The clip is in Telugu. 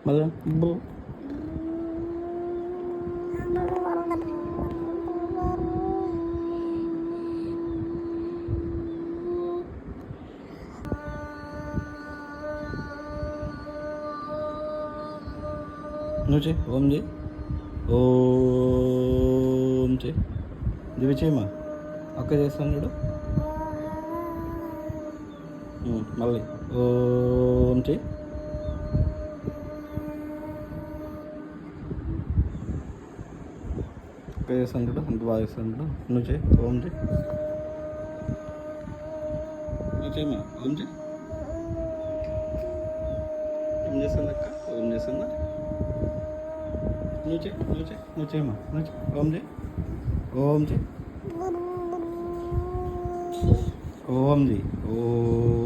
మళ్ళీ బు నువ్వు చెయ్యి ఓం చెయ్యి ఓం చెయ్యి దివి చేయమా అక్క చేస్తాను చూడు మళ్ళీ ఓం చెయ్యి అక్క చేస్తాను చూడు అంత బాగా చేస్తాను చూడు నువ్వు చెయ్యి ఓం చెయ్యి నువ్వు చేయమా ఓం చెయ్యి ఏం చేస్తుంది అక్క ఓం చేస్తుందా నువ్వు చెయ్యి నువ్వు చేయమా నువ్వు చెయ్యి ఓం చెయ్యి ఓం చెయ్యి ఓం చెయ్యి ఓం